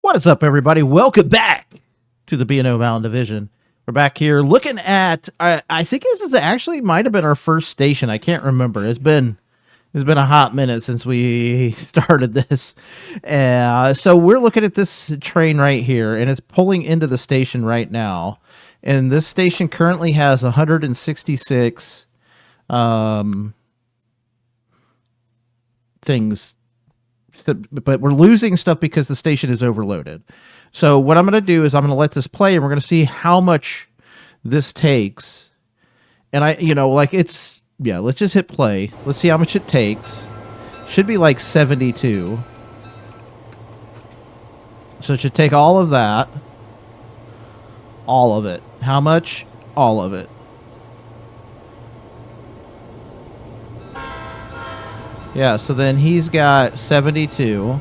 What is up, everybody? Welcome back to the B&O Mountain Division. We're back here looking at, I think this is actually might have been our first station. I can't remember. It's been a hot minute since we started this. So we're looking at this train right here, and it's pulling into the station right now. And this station currently has 166 things, but we're losing stuff because the station is overloaded. So what I'm going to do is I'm going to let this play, and we're going to see how much this takes. And let's just hit play. Let's see how much it takes. Should be like 72. So it should take all of that. All of it. How much? All of it. Yeah, so then he's got 72.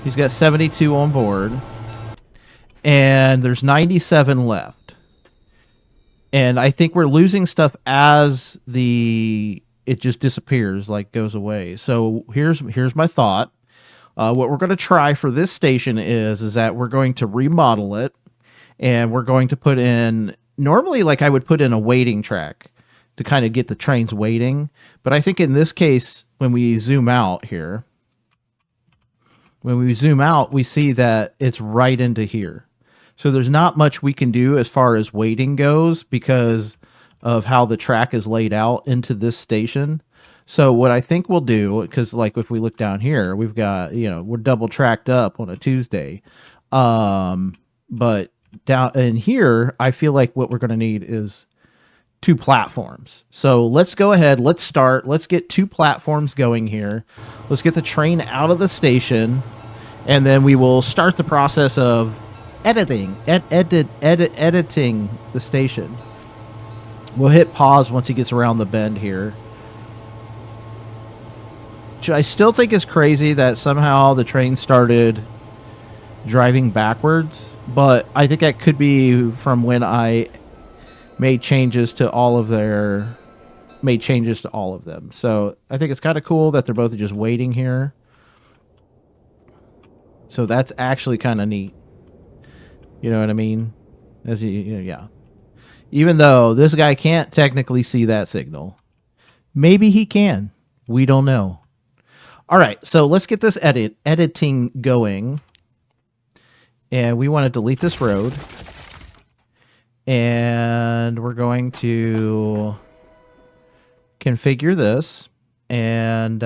He's got 72 on board. And there's 97 left. And I think we're losing stuff as it just disappears, like goes away. So here's my thought. What we're going to try for this station is that we're going to remodel it, and we're going to put in, normally like I would put in a waiting track to kind of get the trains waiting. But I think in this case, when we zoom out here, we see that it's right into here. So there's not much we can do as far as waiting goes because of how the track is laid out into this station. So what I think we'll do, because like if we look down here, we've got, we're double tracked up on a Tuesday. But down in here, I feel like what we're going to need is 2 platforms. So let's go ahead. Let's start. Let's get 2 platforms going here. Let's get the train out of the station, and then we will start the process of editing the station. We'll hit pause once he gets around the bend here. Which I still think is crazy that somehow the train started driving backwards, but I think that could be from when I made changes to all of them. So I think it's kind of cool that they're both just waiting here. So that's actually kind of neat. You know what I mean? Yeah. Even though this guy can't technically see that signal. Maybe he can. We don't know. All right, so let's get this editing going. And we want to delete this road. And we're going to configure this. And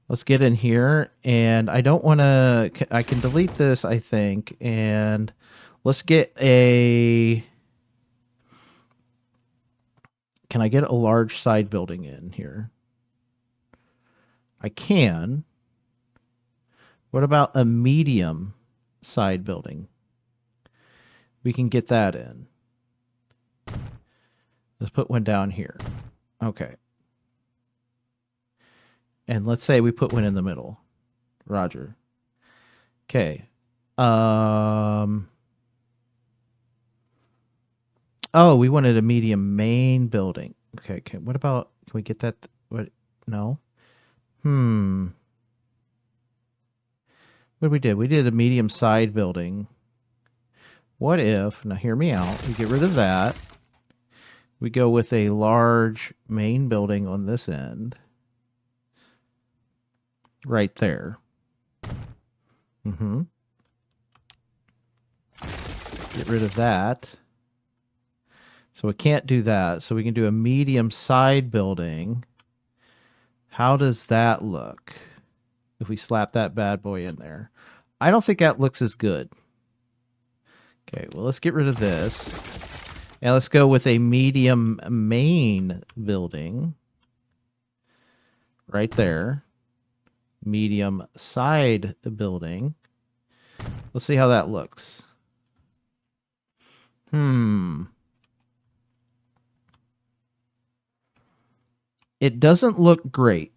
let's get in here. And I don't want to... I can delete this, I think. And let's get a... Can I get a large side building in here? I can. What about a medium side building? We can get that in. Let's put one down here. Okay. And let's say we put one in the middle. Roger. Okay. Oh, we wanted a medium main building. Okay. What about, can we get that? What? No. What did we do? We did a medium side building. What if, now hear me out, we get rid of that. We go with a large main building on this end. Right there. Get rid of that. So we can't do that. So we can do a medium side building. How does that look if we slap that bad boy in there? I don't think that looks as good. Okay, well, let's get rid of this. And let's go with a medium main building. Right there. Medium side building. Let's see how that looks. It doesn't look great.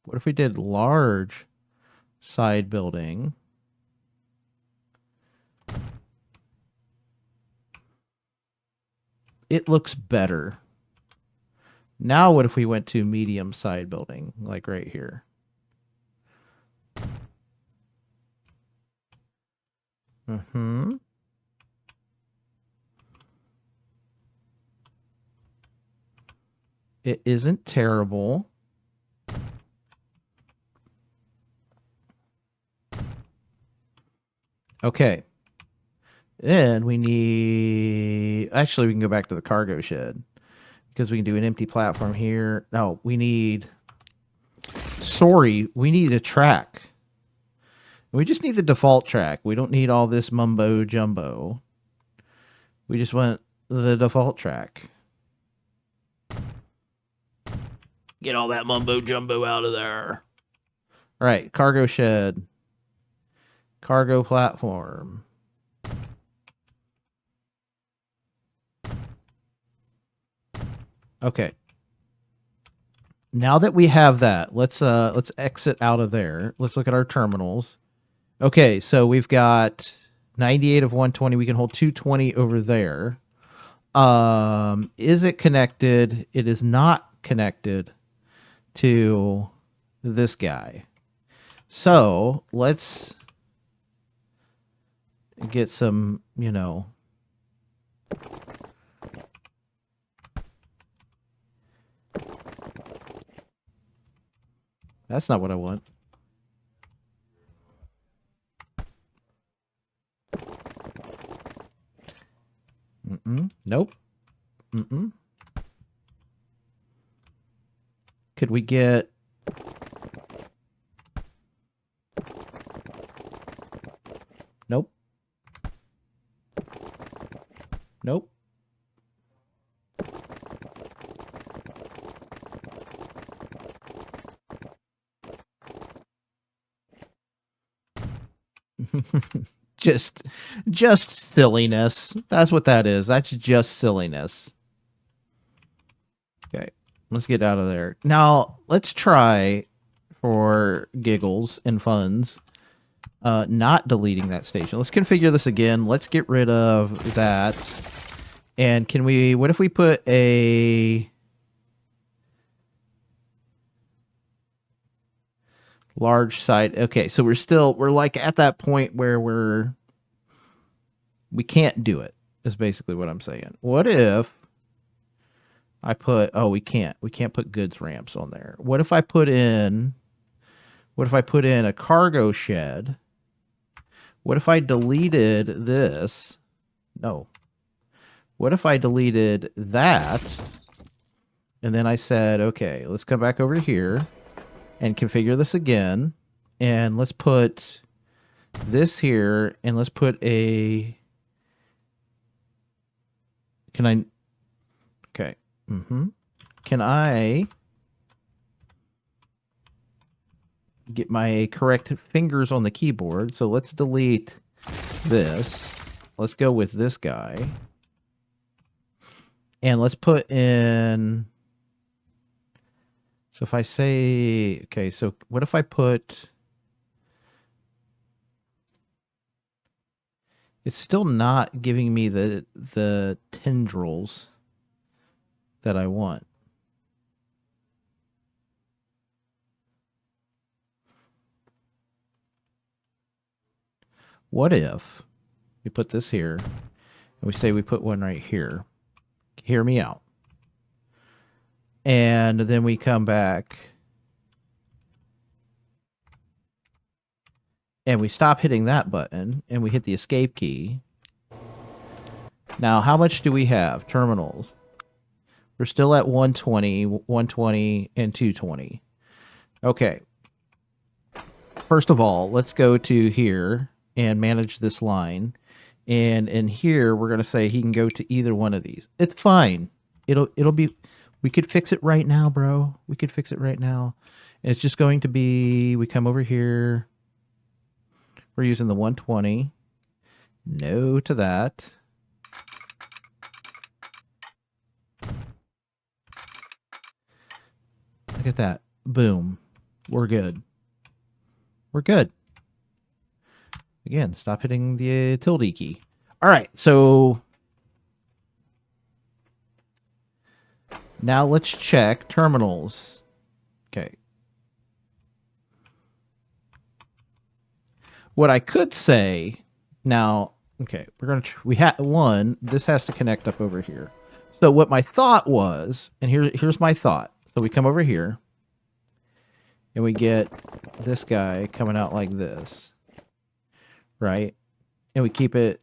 What if we did large side building? it looks better. Now what if we went to medium side building, like right here? Mm-hmm. It isn't terrible. Okay. Then we need... Actually, we can go back to the cargo shed. Because we can do an empty platform here. No, we need... Sorry, we need a track. We just need the default track. We don't need all this mumbo jumbo. We just want the default track. Get all that mumbo jumbo out of there. All right, cargo shed. Cargo platform. Okay. Now that we have that, let's exit out of there. Let's look at our terminals. Okay, so we've got 98 of 120. We can hold 220 over there. Is it connected? It is not connected to this guy. So let's get some, you know, that's not what I want. Nope. Could we get... Nope. Nope. just silliness. That's what that is. That's just silliness. Okay, let's get out of there. Now, let's try, for giggles and funs, not deleting that station. Let's configure this again. Let's get rid of that. And can we... What if we put a... large side. Okay, so we're like at that point where we can't do it, is basically what I'm saying. What if I put... Oh, we can't put goods ramps on there. What if I put in a cargo shed? What if I deleted this? No. What if I deleted that? And then I said, okay, let's come back over here and configure this again. And let's put this here, and let's put a... Can I... Okay. Can I get my correct fingers on the keyboard? So let's delete this. Let's go with this guy. And let's put in... So if I say... Okay, so what if I put... It's still not giving me the tendrils that I want. What if we put this here, and we say we put one right here? Hear me out. And then we come back and we stop hitting that button and we hit the escape key. Now, how much do we have? Terminals. We're still at 120, 120, and 220. Okay. First of all, let's go to here and manage this line. And in here, we're going to say he can go to either one of these. It's fine. It'll be... We could fix it right now, bro. We could fix it right now. And it's just going to be... We come over here. We're using the 120. No to that. Look at that. Boom. We're good. We're good. Again, stop hitting the tilde key. All right, so Now let's check terminals. Okay. What I could say now, okay, we had one. This has to connect up over here. So what my thought was, and here's my thought. So we come over here, and we get this guy coming out like this, right? And we keep it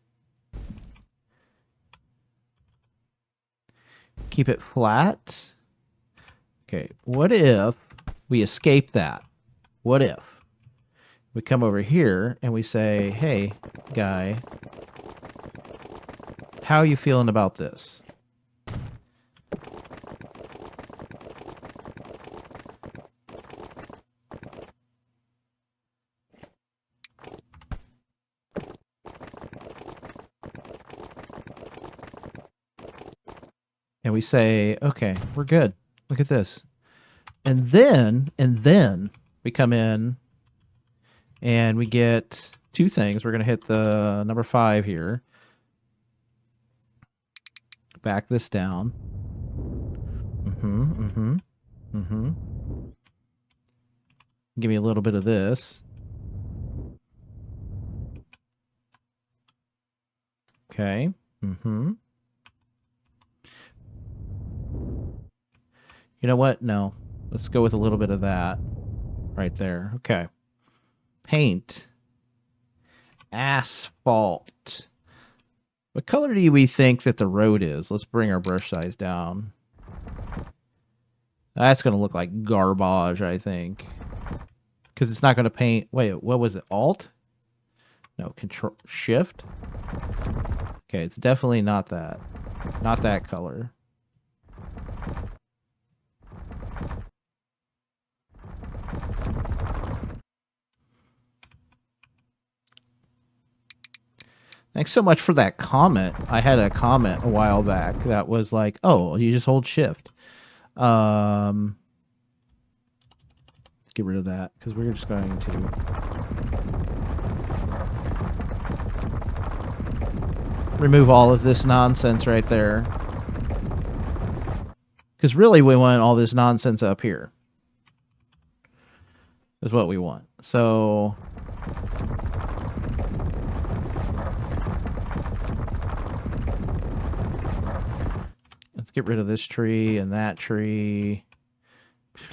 flat. Okay, what if we escape that? What if we come over here and we say, hey, guy, how are you feeling about this? And we say, okay, we're good. Look at this. And then we come in and we get two things. We're going to hit the number 5 here. Back this down. Give me a little bit of this. Okay. You know what? No. Let's go with a little bit of that right there. Okay. Paint. Asphalt. What color do we think that the road is? Let's bring our brush size down. That's going to look like garbage, I think. Because it's not going to paint... Wait, what was it? Alt? No, Control... Shift? Okay, it's definitely not that. Not that color. Thanks so much for that comment. I had a comment a while back that was like, oh, you just hold shift. Let's get rid of that because we're just going to remove all of this nonsense right there. Because really we want all this nonsense up here. Is what we want. So... get rid of this tree and that tree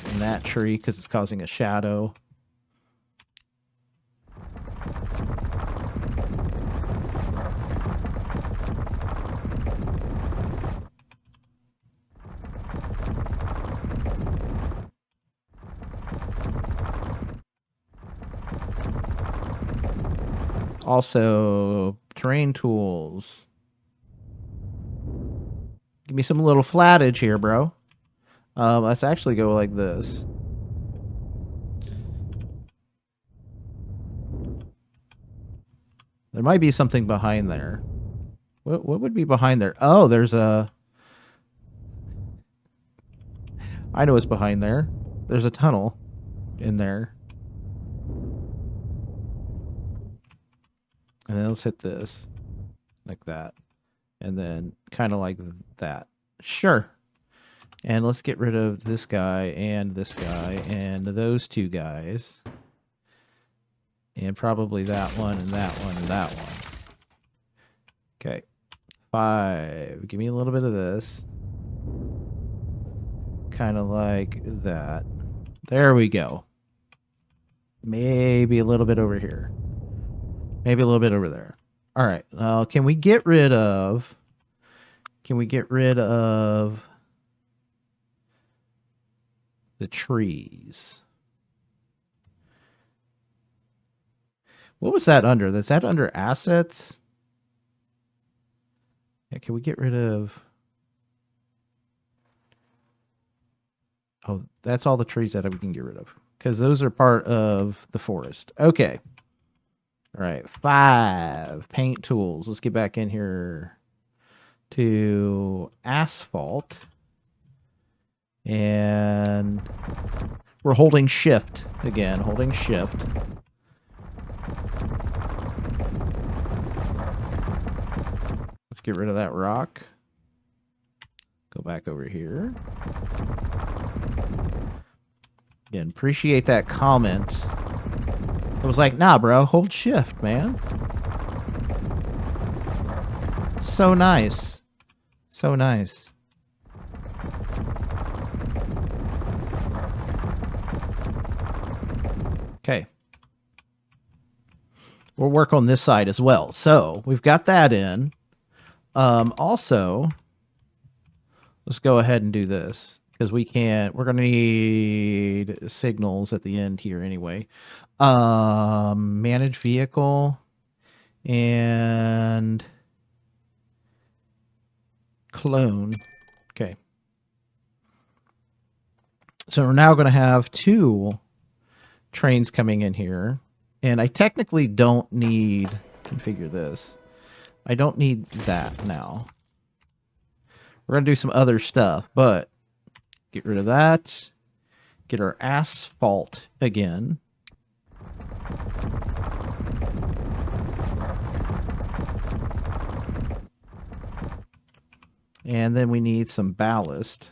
and that tree because it's causing a shadow. Also, terrain tools. Give me some little flattage here, bro. Let's actually go like this. There might be something behind there. What would be behind there? Oh, there's a... I know what's behind there. There's a tunnel in there. And then let's hit this. Like that. And then kind of like that. Sure. And let's get rid of this guy and those two guys. And probably that one and that one and that one. Okay. 5. Give me a little bit of this. Kind of like that. There we go. Maybe a little bit over here. Maybe a little bit over there. All right. Can we get rid of... the trees? What was that under? Is that under assets? Yeah, can we get rid of... Oh, that's all the trees that we can get rid of. Because those are part of the forest. Okay. All right. 5. Paint tools. Let's get back in here to asphalt. And we're holding shift again. Holding shift. Let's get rid of that rock. Go back over here. Again, appreciate that comment. It was like, nah, bro, hold shift, man. So nice. So nice. Okay. We'll work on this side as well. So we've got that in. Also, let's go ahead and do this because we're going to need signals at the end here anyway. Manage vehicle and clone. Okay. So we're now going to have 2 trains coming in here. And I technically don't need, configure this. I don't need that now. We're going to do some other stuff, but get rid of that. Get our asphalt again. And then we need some ballast.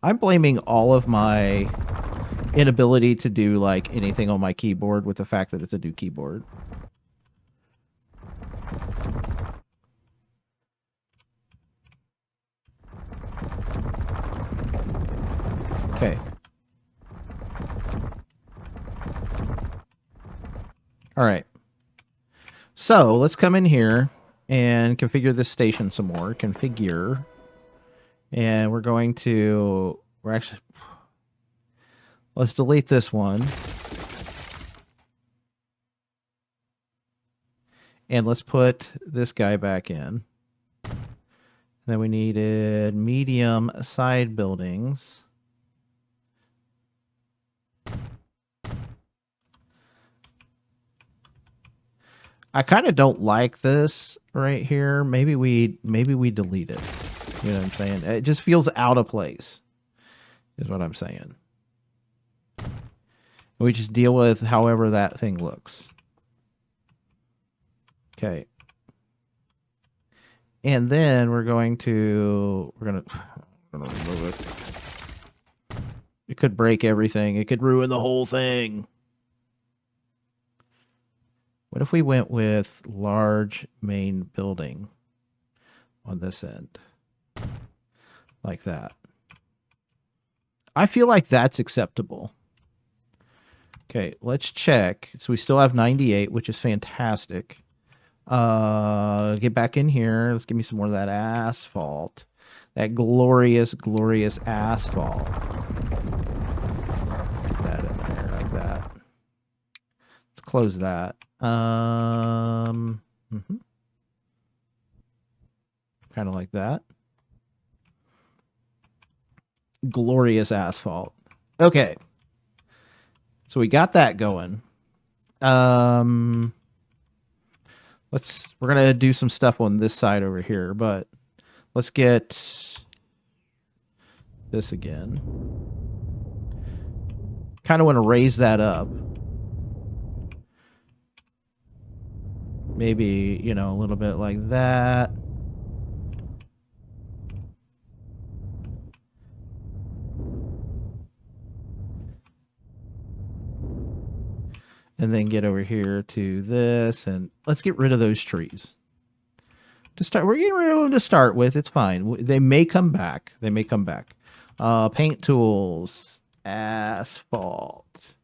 I'm blaming all of my inability to do like anything on my keyboard with the fact that it's a new keyboard. Okay. All right. So let's come in here and configure this station some more. Configure. And we're going to, let's delete this one. And let's put this guy back in. Then we needed medium side buildings. I kind of don't like this right here. Maybe we delete it. You know what I'm saying? It just feels out of place, is what I'm saying. We just deal with however that thing looks. Okay. And then we're gonna remove it. It could break everything. It could ruin the whole thing. What if we went with large main building on this end? Like that. I feel like that's acceptable. Okay, let's check. So we still have 98, which is fantastic. Get back in here. Let's give me some more of that asphalt. That glorious, glorious asphalt. Get that in there like that. Let's close that. Kind of like that. Glorious asphalt. Okay. So we got that going. We're gonna do some stuff on this side over here, but let's get this again. Kind of want to raise that up. Maybe, you know, a little bit like that. And then get over here to this, and let's get rid of those trees. We're getting rid of them to start with. It's fine. They may come back. They may come back. Paint tools, asphalt.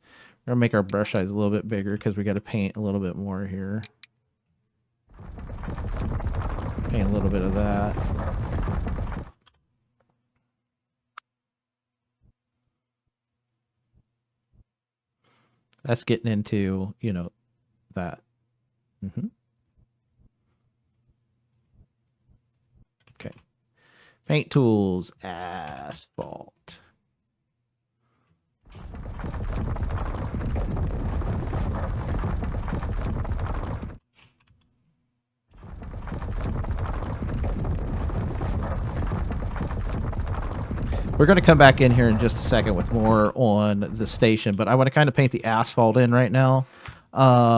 We're gonna make our brush size a little bit bigger because we got to paint a little bit more here. Paint a little bit of that. That's getting into, you know, that. Okay. Paint tools, asphalt. We're going to come back in here in just a second with more on the station, but I want to kind of paint the asphalt in right now. Configure.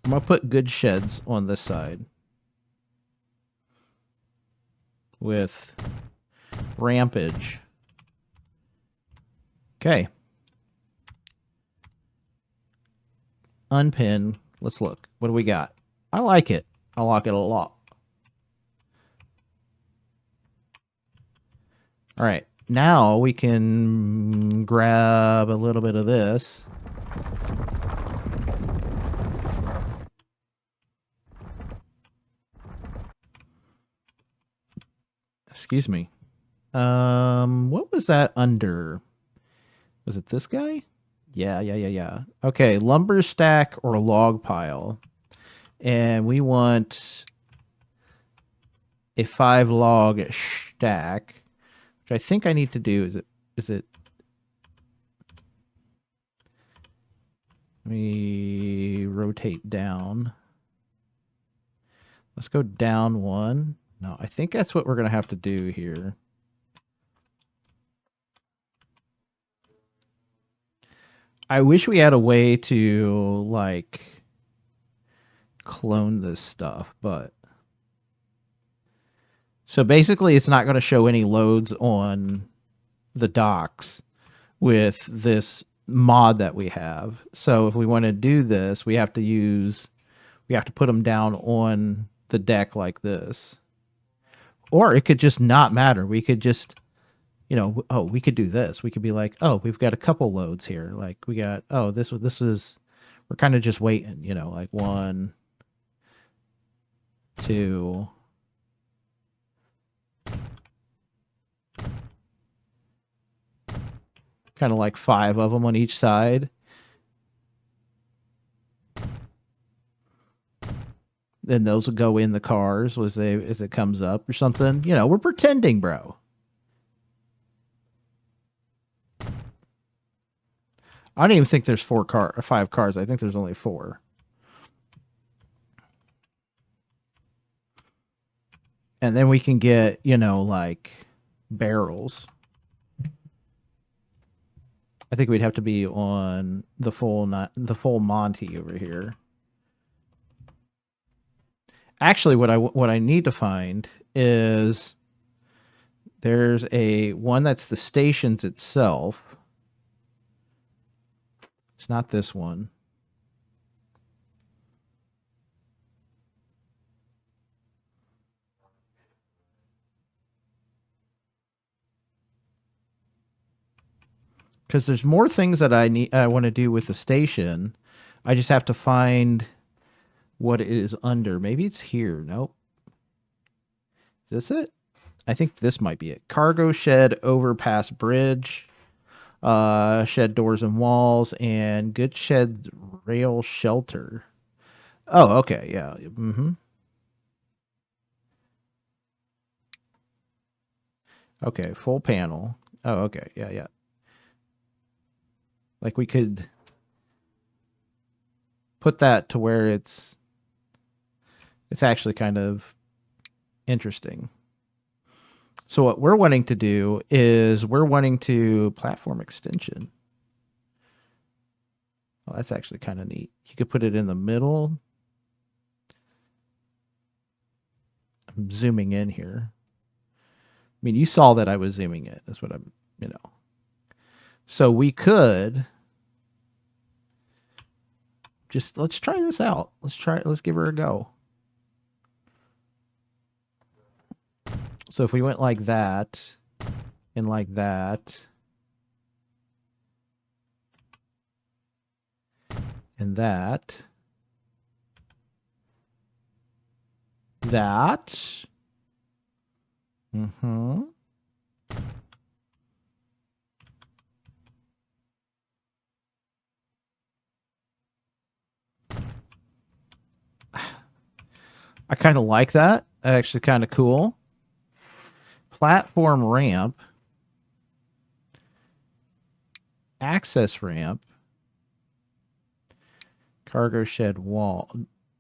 I'm gonna put good sheds on this side with rampage. Okay. Unpin. Let's look. What do we got? I like it. I like it a lot. All right. Now we can grab a little bit of this. Excuse me. What was that under? Was it this guy? Yeah. Okay, lumber stack or log pile. And we want a 5 log stack, which I think I need to do. Is it let me rotate down. Let's go down 1. No, I think that's what we're going to have to do here. I wish we had a way to, like, clone this stuff, but... So basically, it's not going to show any loads on the docks with this mod that we have. So if we want to do this, we have to put them down on the deck like this. Or it could just not matter. We could just, we could do this. We could be like, oh, we've got a couple loads here. Like we got, this is, we're kind of just waiting, like 1, 2, kind of like 5 of them on each side. Then those will go in the cars as it comes up or something. We're pretending, bro. I don't even think there's 5 cars. I think there's only 4. And then we can get, like barrels. I think we'd have to be on the full Monty over here. Actually, what I need to find is there's one that's the stations itself. It's not this one. Because there's more things that I want to do with the station. I just have to find what it is under. Maybe it's here. Nope. Is this it? I think this might be it. Cargo shed, overpass bridge, shed doors and walls, and good shed rail shelter. Oh, okay, yeah. Okay, full panel. Oh, okay, yeah. Like we could put that to where it's actually kind of interesting. So what we're wanting to do is we're wanting to platform extension. Oh, that's actually kind of neat. You could put it in the middle. I'm zooming in here. I mean, you saw that I was zooming in. That's what I'm, So we could just, let's try this out. Let's give her a go. So if we went like that and like that and that, I kind of like that. Actually kind of cool. Platform ramp. Access ramp. Cargo shed wall.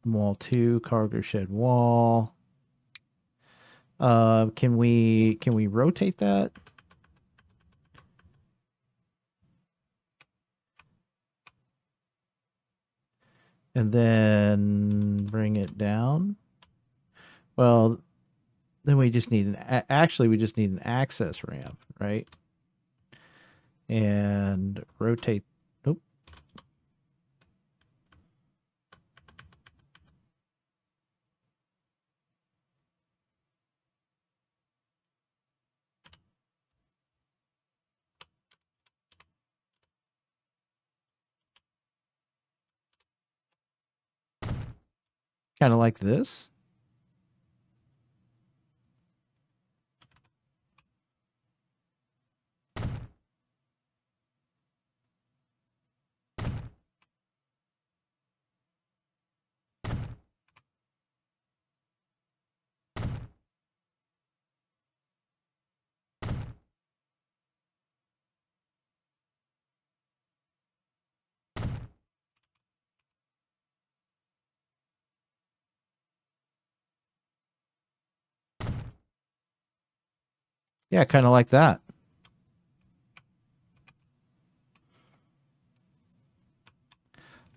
Wall 2, cargo shed wall. Can we rotate that? And then bring it down. Well, then we just need actually we just need an access ramp, right? And rotate. Nope. Kind of like this. Yeah, kind of like that.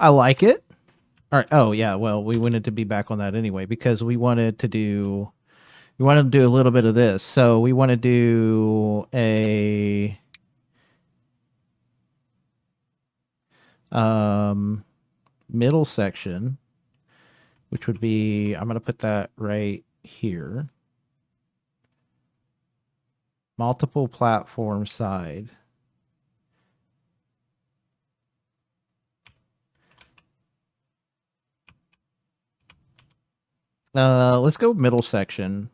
I like it. All right. Oh yeah. Well, we wanted to be back on that anyway because we wanted to do a little bit of this. So we want to do a middle section, which would be, I'm going to put that right here. Multiple platform side. Let's go middle section.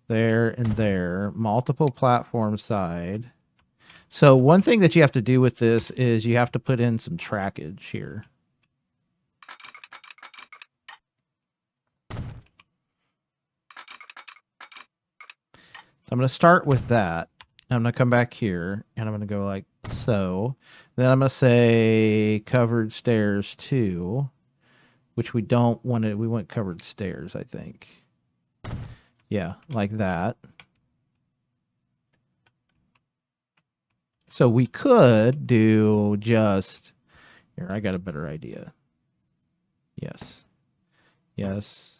There and there. Multiple platform side. So one thing that you have to do with this is you have to put in some trackage here. So I'm going to start with that. I'm going to come back here and I'm going to go like so. Then I'm going to say covered stairs 2, which we don't want it. We want covered stairs, I think. Yeah, like that. So we could do just here. I got a better idea. Yes. Yes.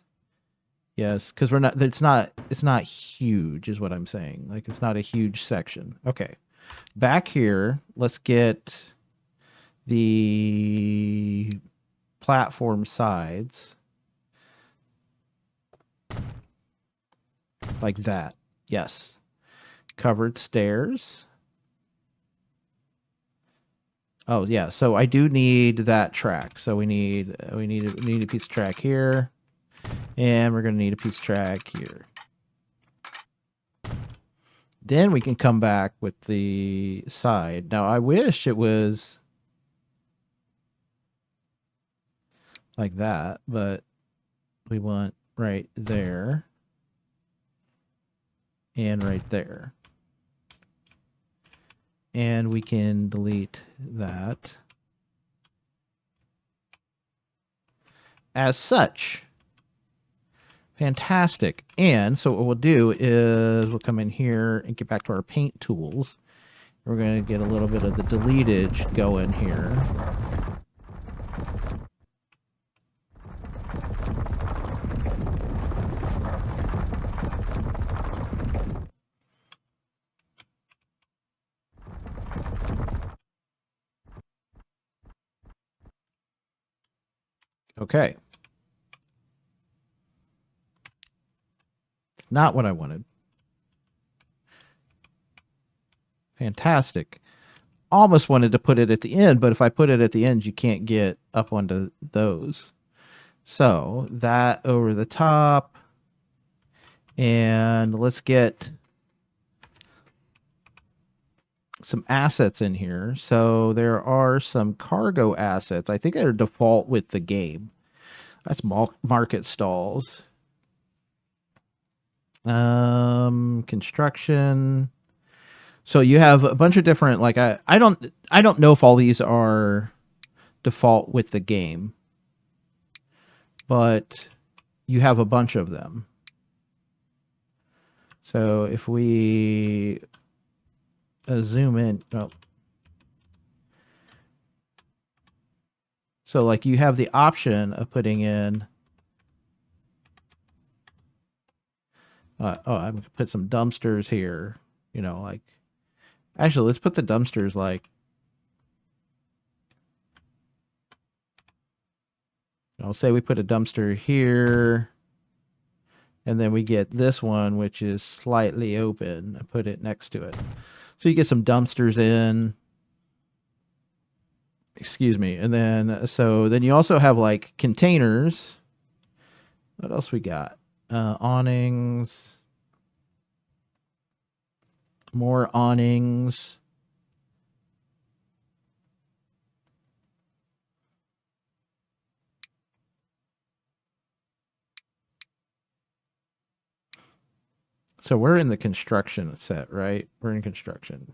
Yes, because we're not. It's not huge, is what I'm saying. Like it's not a huge section. Okay, back here, let's get the platform sides like that. Yes, covered stairs. Oh yeah, so I do need that track. So we need a piece of track here, and we're gonna need a piece of track here. Then we can come back with the side. Now I wish it was like that, but we want right there and right there. And we can delete that as such. Fantastic. And so what we'll do is we'll come in here and get back to our paint tools. We're going to get a little bit of the deletage going here. Okay. Not what I wanted. Fantastic. Almost wanted to put it at the end, but if I put it at the end, you can't get up onto those. So that over the top. And let's get some assets in here. So there are some cargo assets. I think they're default with the game. That's market stalls. Construction. So you have a bunch of different, like I don't know if all these are default with the game, but you have a bunch of them. So if we zoom in, oh. So like you have the option of putting in, oh, I'm gonna put some dumpsters here. You know, like actually, let's put the dumpsters like, I'll say we put a dumpster here, and then we get this one, which is slightly open, and put it next to it. So you get some dumpsters in. Excuse me. And then, so then you also have like containers. What else we got? Awnings. More awnings. So we're in the construction set, right? We're in construction.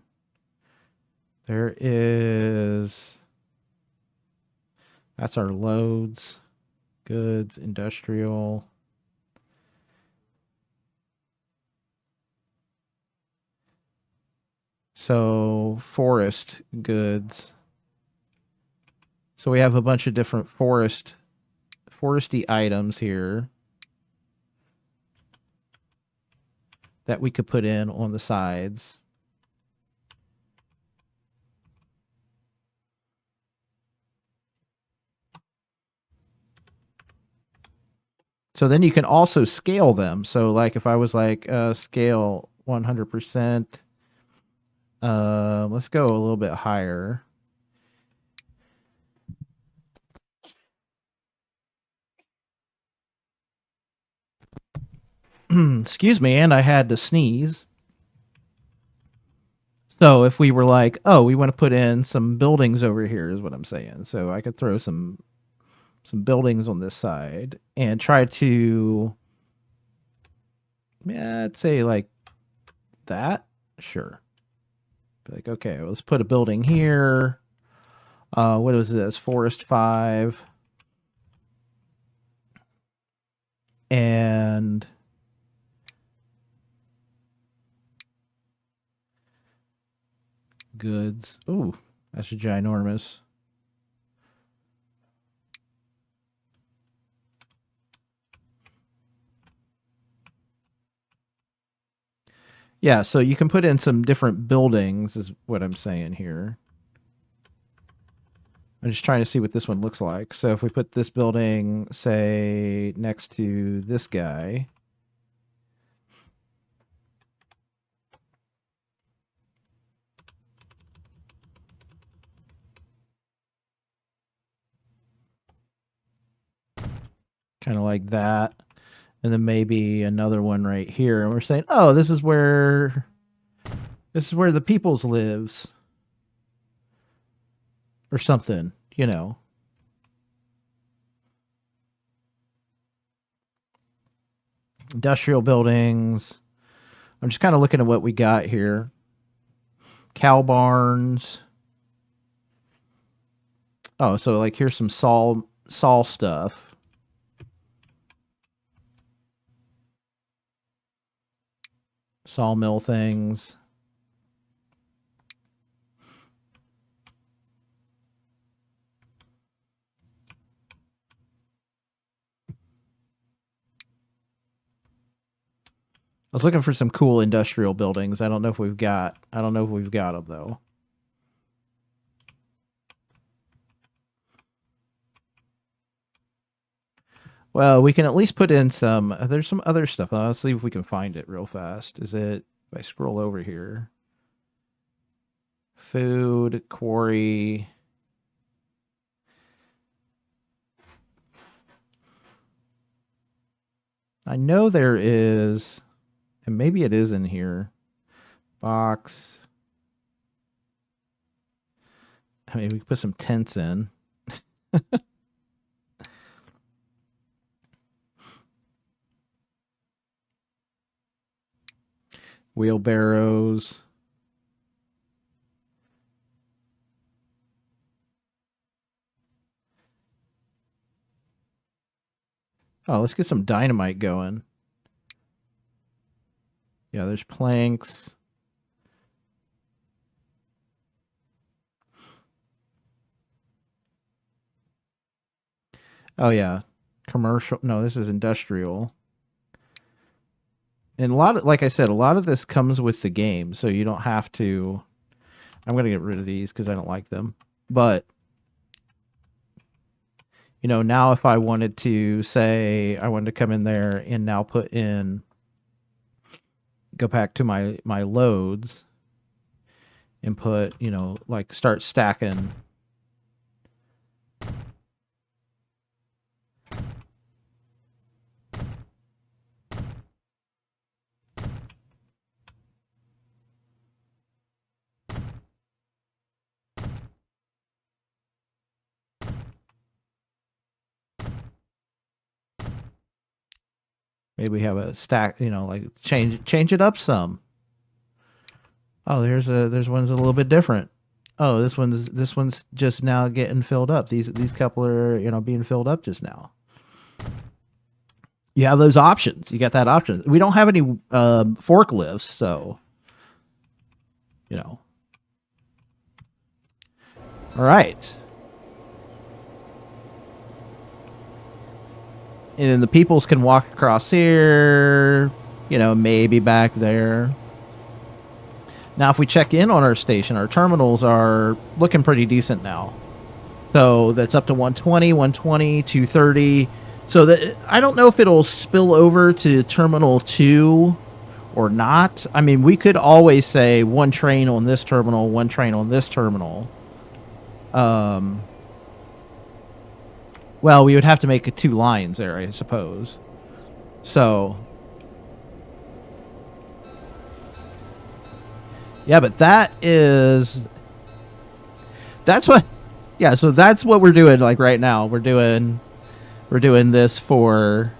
There is, that's our loads, goods, industrial. So forest goods. So we have a bunch of different foresty items here that we could put in on the sides. So then you can also scale them. So like if I was like scale 100%, let's go a little bit higher. Excuse me, and I had to sneeze. So if we were like, oh, we want to put in some buildings over here, is what I'm saying. So I could throw some buildings on this side and try to, yeah, I'd say like that. Sure. Like, okay, let's put a building here. What was this? Forest 5. And goods. Ooh, that's ginormous. Yeah, so you can put in some different buildings, is what I'm saying here. I'm just trying to see what this one looks like. So if we put this building, say, next to this guy. Kind of like that. And then maybe another one right here. And we're saying, oh, this is where the peoples lives. Or something, you know. Industrial buildings. I'm just kind of looking at what we got here. Cow barns. Oh, so like here's some saw stuff. Sawmill things. I was looking for some cool industrial buildings. I don't know if we've got them though. Well, we can at least put in some. There's some other stuff. Let's see if we can find it real fast. Is it? If I scroll over here, food quarry. I know there is, and maybe it is in here. Box. I mean, we can put some tents in. Wheelbarrows. Oh, let's get some dynamite going. Yeah, there's planks. Oh yeah, commercial. No, this is industrial. And a lot of, like I said, a lot of this comes with the game, so you don't have to. I'm gonna get rid of these because I don't like them. But you know, now if I wanted to say I wanted to come in there and now put in, go back to my loads and put, you know, like start stacking. Maybe we have a stack, you know, like change it up some. Oh, there's one's a little bit different. Oh, this one's just now getting filled up. These couple are, you know, being filled up just now. You have those options. You got that option. We don't have any forklifts, so you know. All right. And then the peoples can walk across here, you know, maybe back there. Now, if we check in on our station, our terminals are looking pretty decent now. So that's up to 120, 120, 230. So that I don't know if it'll spill over to Terminal 2 or not. I mean, we could always say one train on this terminal, one train on this terminal. Well, we would have to make it 2 lines there, I suppose. So, yeah, but that's what, yeah, so that's what we're doing, like, right now. We're doing this for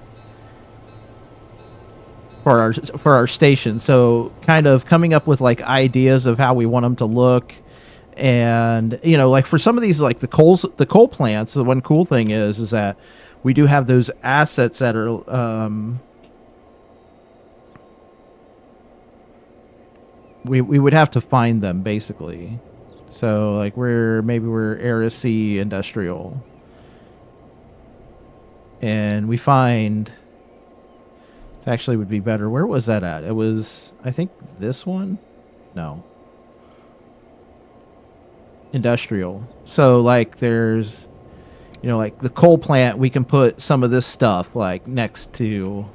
our station. So, kind of coming up with, like, ideas of how we want them to look. And, you know, like for some of these, like the coal plants, the one cool thing is that we do have those assets that are, we would have to find them basically. So like maybe we're Air-to-Sea industrial, and we find it actually would be better. Where was that at? It was, I think, this one. No. Industrial. So like there's, you know, like the coal plant, we can put some of this stuff like next to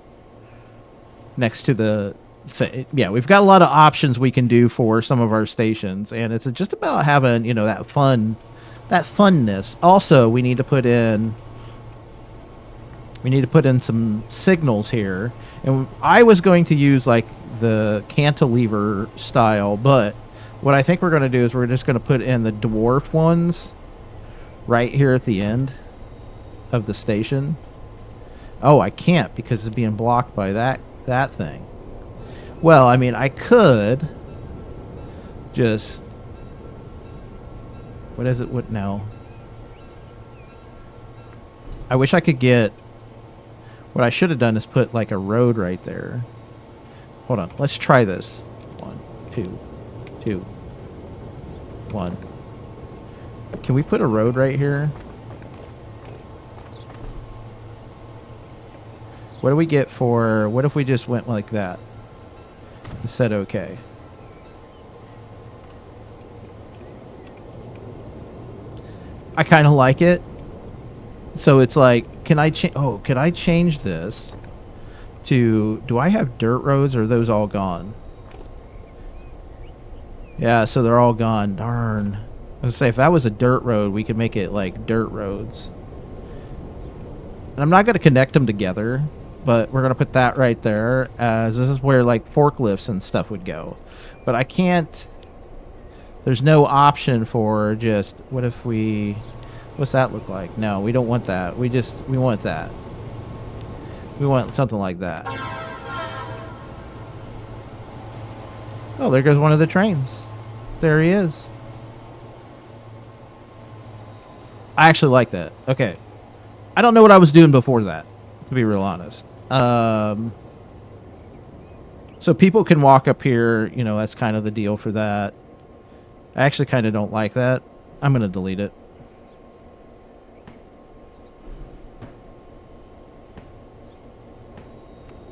the yeah, we've got a lot of options we can do for some of our stations, and it's just about having, you know, that funness. Also, we need to put in some signals here, and I was going to use like the cantilever style, but what I think we're going to do is we're just going to put in the dwarf ones right here at the end of the station. Oh, I can't because it's being blocked by that thing. Well, I mean, I could just... What is it? What now? I wish I could get... What I should have done is put like a road right there. Hold on. Let's try this. 1, 2, 2, 1. Can we put a road right here? What do we get for... What if we just went like that? And said okay. I kind of like it. So it's like, can I change... Oh, could I change this to... Do I have dirt roads, or are those all gone? Yeah, so they're all gone. Darn. I was gonna say, if that was a dirt road, we could make it like dirt roads. And I'm not going to connect them together, but we're going to put that right there, as this is where like forklifts and stuff would go. But I can't... There's no option for just... What if we... What's that look like? No, we don't want that. We want that. We want something like that. Oh, there goes one of the trains. There he is. I actually like that. Okay. I don't know what I was doing before that, to be real honest. So people can walk up here, you know, that's kind of the deal for that. I actually kind of don't like that. I'm going to delete it.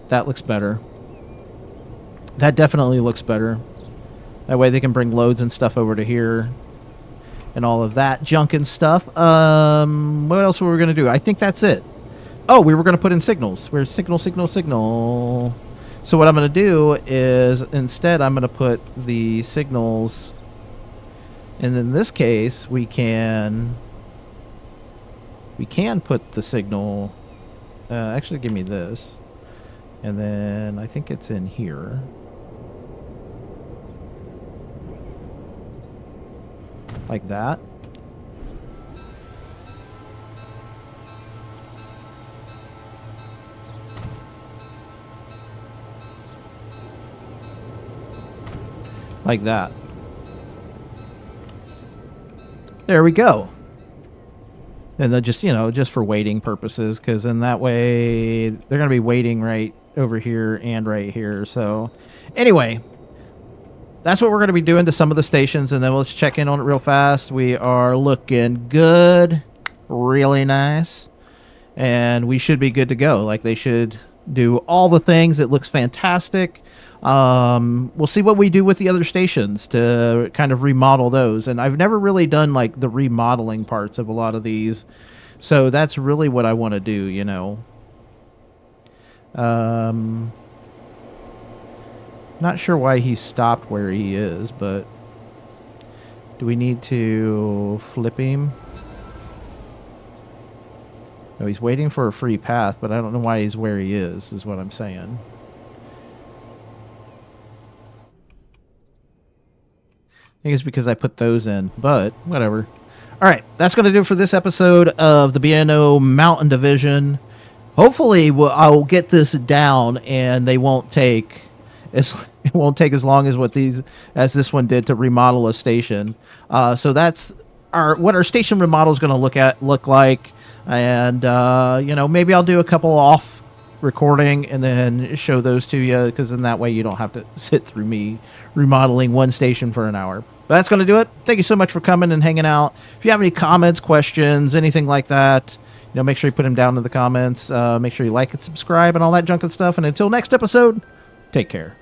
That looks better. That definitely looks better. That way they can bring loads and stuff over to here. And all of that junk and stuff. What else were we going to do? I think that's it. Oh, we were going to put in signals. We're signal. So what I'm going to do is instead I'm going to put the signals. And in this case, we can put the signal. Actually, give me this. And then I think it's in here. Like that. Like that. There we go. And then just, you know, just for waiting purposes, because in that way they're going to be waiting right over here and right here. So anyway, that's what we're going to be doing to some of the stations, and then let's check in on it real fast. We are looking good, really nice, and we should be good to go. Like, they should do all the things. It looks fantastic. We'll see what we do with the other stations to kind of remodel those, and I've never really done like the remodeling parts of a lot of these, so that's really what I want to do, you know. Not sure why he stopped where he is, but do we need to flip him? No, he's waiting for a free path, but I don't know why he's where he is what I'm saying. I think it's because I put those in, but whatever. All right, that's going to do it for this episode of the B&O Mountain Division. Hopefully, I'll get this down, and they won't take it won't take as long as this one did to remodel a station. So that's what our station remodel is going to look like, and you know, maybe I'll do a couple off recording and then show those to you, because in that way you don't have to sit through me remodeling one station for an hour. But that's going to do it. Thank you so much for coming and hanging out. If you have any comments, questions, anything like that, you know, make sure you put them down in the comments. Make sure you like and subscribe and all that junk and stuff. And until next episode, take care.